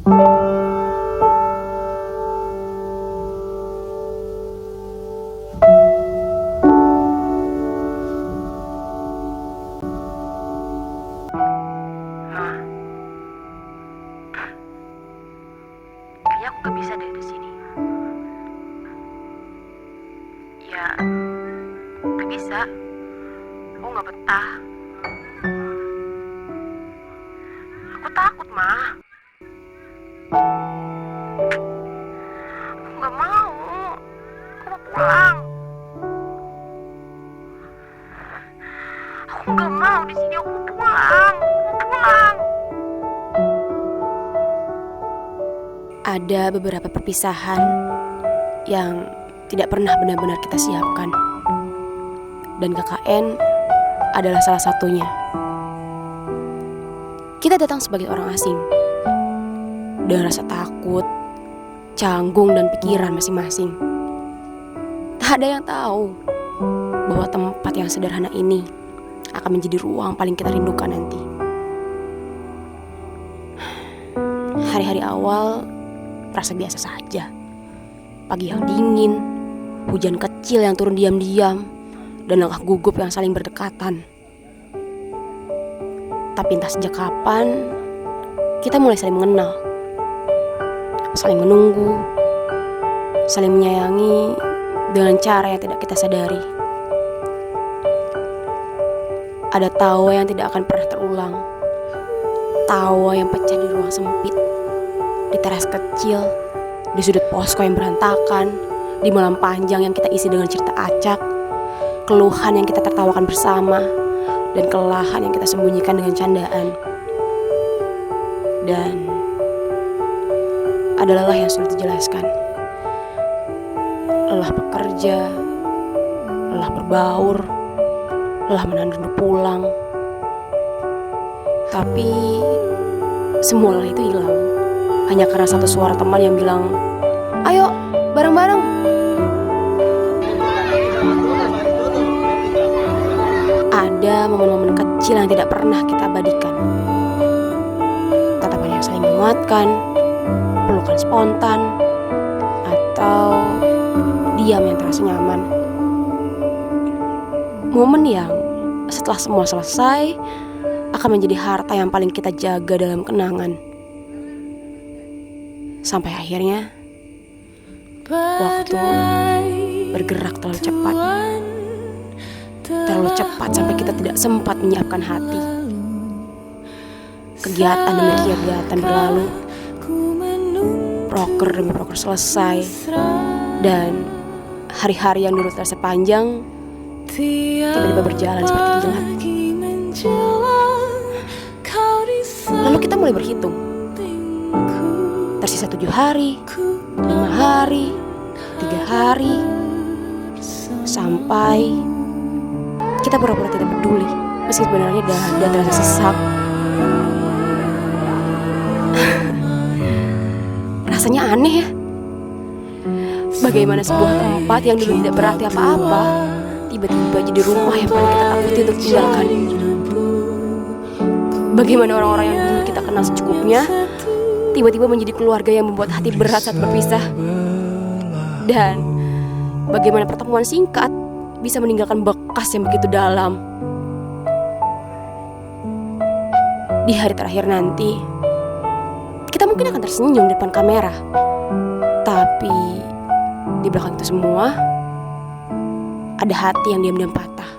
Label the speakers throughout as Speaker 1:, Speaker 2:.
Speaker 1: Kayaknya aku gak bisa deh di sini. Ya, gak bisa. Aku gak betah. Aku takut, mah. Aku gak mau. Aku mau pulang. Aku gak mau di sini. Aku mau pulang. Aku mau pulang.
Speaker 2: Ada beberapa perpisahan yang tidak pernah benar-benar kita siapkan. Dan KKN adalah salah satunya. Kita datang sebagai orang asing, dengan rasa takut, canggung, dan pikiran masing-masing. Tak ada yang tahu bahwa tempat yang sederhana ini akan menjadi ruang paling kita rindukan nanti. Hari-hari awal terasa biasa saja. Pagi yang dingin, hujan kecil yang turun diam-diam, dan langkah gugup yang saling berdekatan. Tapi entah sejak kapan kita mulai saling mengenal, saling menunggu, saling menyayangi dengan cara yang tidak kita sadari. Ada tawa yang tidak akan pernah terulang, tawa yang pecah di ruang sempit, di teras kecil, di sudut posko yang berantakan, di malam panjang yang kita isi dengan cerita acak, keluhan yang kita tertawakan bersama, dan kelelahan yang kita sembunyikan dengan candaan. Dan ada lelah yang sulit dijelaskan. Lelah bekerja, lelah berbaur, lelah menahan rindu pulang. Tapi semua lelah itu hilang hanya karena satu suara teman yang bilang, "Ayo, bareng-bareng." Ada momen-momen kecil yang tidak pernah kita abadikan. Tatapan yang saling menguatkan, pelukan spontan, atau diam yang terasa nyaman. Momen yang setelah semua selesai akan menjadi harta yang paling kita jaga dalam kenangan. Sampai akhirnya waktu bergerak terlalu cepat. Terlalu cepat sampai kita tidak sempat menyiapkan hati. Kegiatan demi kegiatan berlalu, proker demi proker selesai, dan hari-hari yang dulu terasa panjang tiba-tiba berjalan seperti kilat. Lalu kita mulai berhitung. Tersisa 7 hari, 5 hari, 3 hari, sampai kita pura-pura tidak peduli, meski sebenarnya dada terasa sesak. Rasanya aneh ya. Bagaimana sebuah tempat yang dulu tidak berarti apa-apa tiba-tiba jadi rumah yang paling kita takuti untuk tinggalkan. Bagaimana orang-orang yang dulu kita kenal secukupnya tiba-tiba menjadi keluarga yang membuat hati berat saat berpisah. Dan bagaimana pertemuan singkat bisa meninggalkan bekas yang begitu dalam. Di hari terakhir nanti, kita mungkin akan tersenyum di depan kamera. Tapi di belakang itu semua, ada hati yang diam-diam patah.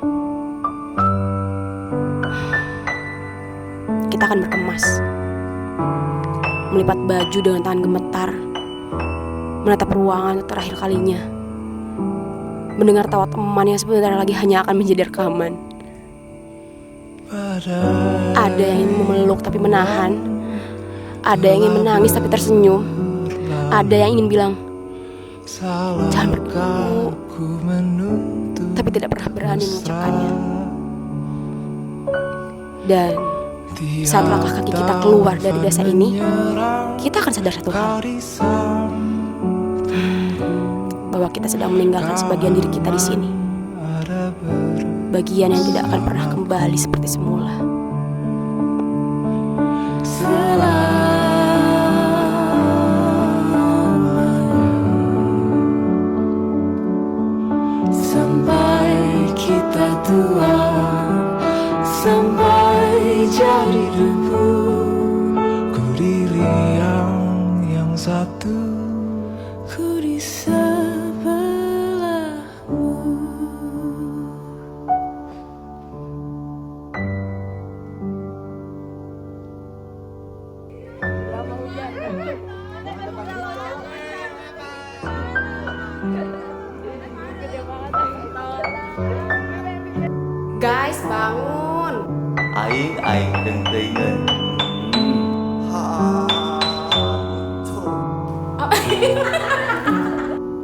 Speaker 2: Kita akan berkemas, melipat baju dengan tangan gemetar, menatap ruangan untuk terakhir kalinya, mendengar tawa teman yang sebentar lagi hanya akan menjadi rekaman. Ada yang ingin memeluk tapi menahan, ada yang ingin menangis tapi tersenyum, ada yang ingin bilang, "Jangan pergi," tapi tidak pernah berani mengucapkannya. Dan saat langkah kaki kita keluar dari desa ini, kita akan sadar satu hal, bahwa kita sedang meninggalkan sebagian diri kita di sini, bagian yang tidak akan pernah kembali seperti semula. Guys, bangun.
Speaker 3: Aing genteungeun.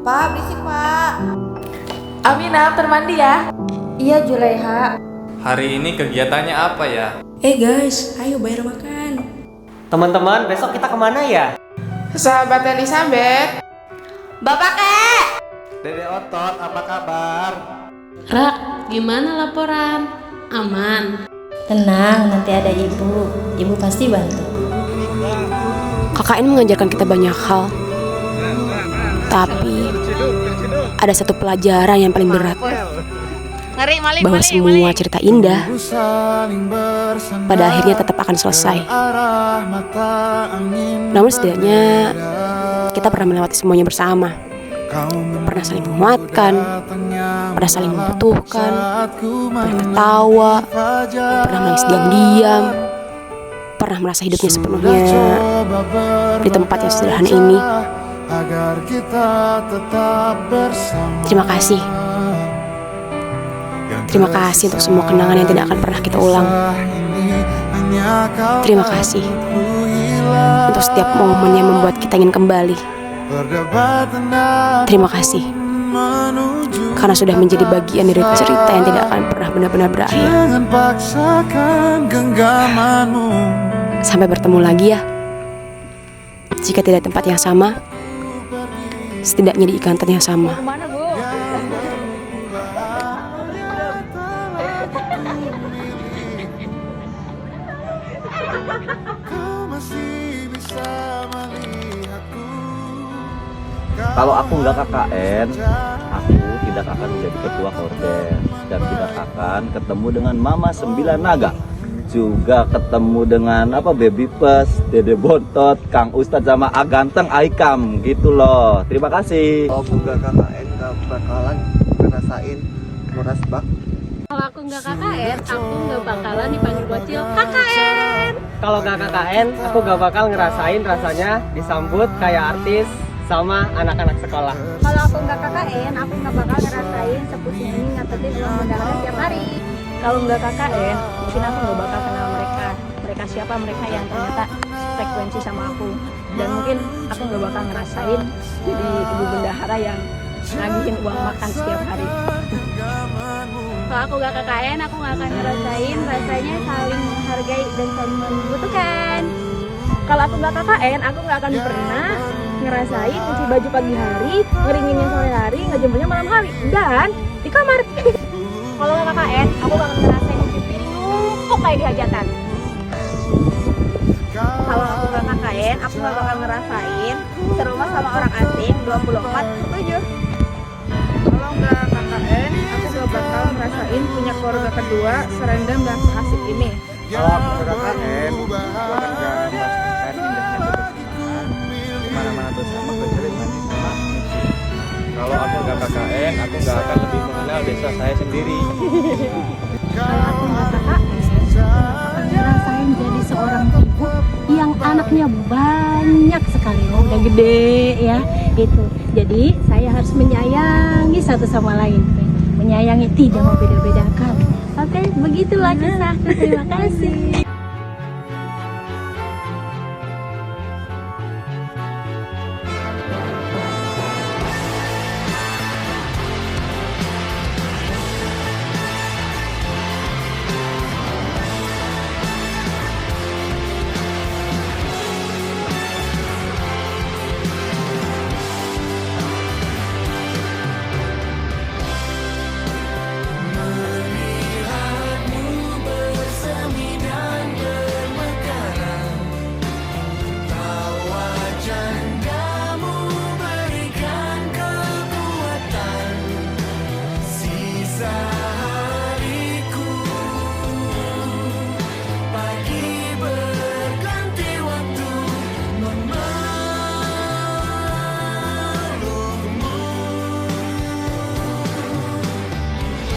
Speaker 4: Pak, berisik Pak.
Speaker 5: Aminah, termandi ya?
Speaker 4: Iya Juleha.
Speaker 6: Hari ini kegiatannya apa ya?
Speaker 7: Guys, ayo bayar makan.
Speaker 8: Teman-teman, besok kita kemana ya?
Speaker 5: Sahabat Elizabeth.
Speaker 4: Bapak kek.
Speaker 3: Dede Otot, apa kabar?
Speaker 7: Rak, gimana laporan? Aman.
Speaker 9: Tenang, nanti ada ibu. Ibu pasti bantu.
Speaker 2: KKN mengajarkan kita banyak hal. Tapi ada satu pelajaran yang paling berat. Bahwa semua cerita indah pada akhirnya tetap akan selesai. Namun setidaknya kita pernah melewati semuanya bersama. Pernah saling menguatkan, pernah saling membutuhkan, pernah tertawa, pernah menangis diam-diam, pernah merasa hidupnya sepenuhnya di tempat yang sederhana ini. Terima kasih. Terima kasih untuk semua kenangan yang tidak akan pernah kita ulang. Terima kasih untuk setiap momen yang membuat kita ingin kembali. Terima kasih karena sudah menjadi bagian dari cerita yang tidak akan pernah benar-benar berakhir. Sampai bertemu lagi ya. Jika tidak tempat yang sama, setidaknya di ikatan yang sama.
Speaker 3: Kalau aku nggak KKN, aku tidak akan menjadi ketua Kordes dan tidak akan ketemu dengan Mama Sembilan Naga. Juga ketemu dengan Baby Pes, Dede Bontot, Kang Ustadz sama Aganteng Aikam gitu loh. Terima kasih.
Speaker 10: Kalau aku nggak KKN nggak bakalan ngerasain nguras bak.
Speaker 7: Kalau aku nggak KKN, aku nggak bakalan dipanggil bocil KKN.
Speaker 8: Kalau nggak KKN, aku nggak bakal ngerasain rasanya disambut kayak artis sama anak-anak sekolah.
Speaker 1: Kalau aku nggak KKN, aku nggak bakal ngerasain sepusing ini nyatetin uang bulanan tiap hari.
Speaker 11: Kalau nggak KKN, mungkin aku nggak bakal kenal mereka. Mereka siapa? Mereka yang ternyata frekuensi sama aku. Dan mungkin aku nggak bakal ngerasain jadi ibu bendahara yang ngagihin uang makan setiap hari.
Speaker 1: Kalau aku nggak KKN, aku nggak akan ngerasain rasanya saling menghargai dan saling membutuhkan.
Speaker 11: Kalau aku nggak KKN, aku nggak akan pernah ngerasain cuci baju pagi hari, ngeringinnya sore hari, ngejemurnya malam hari, dan di kamar.
Speaker 1: Kalau nggak KKN, aku nggak akan ngerasain cuci piring numpuk kayak di hajatan. Kalau aku nggak KKN, aku nggak bakal ngerasain serumah sama orang asing 24/7.
Speaker 5: Kalau nggak KKN, aku nggak bakal ngerasain punya keluarga kedua serendam dan seasik ini.
Speaker 10: Kalau aku nggak KKN, aku akan nggak merasakan indahnya kebersamaan kemana-mana bersama kecuali mandi sama nyuci. Kalau aku nggak KKN, aku nggak akan lebih mengenal desa saya sendiri.
Speaker 9: Kalau aku nggak KKN, akan ngerasain jadi seorang ibu yang anaknya banyak sekali, udah gede ya itu. Jadi saya harus menyayangi satu sama lain, menyayangi tidak membeda-bedakan. Oke, begitulah kisah. Terima kasih.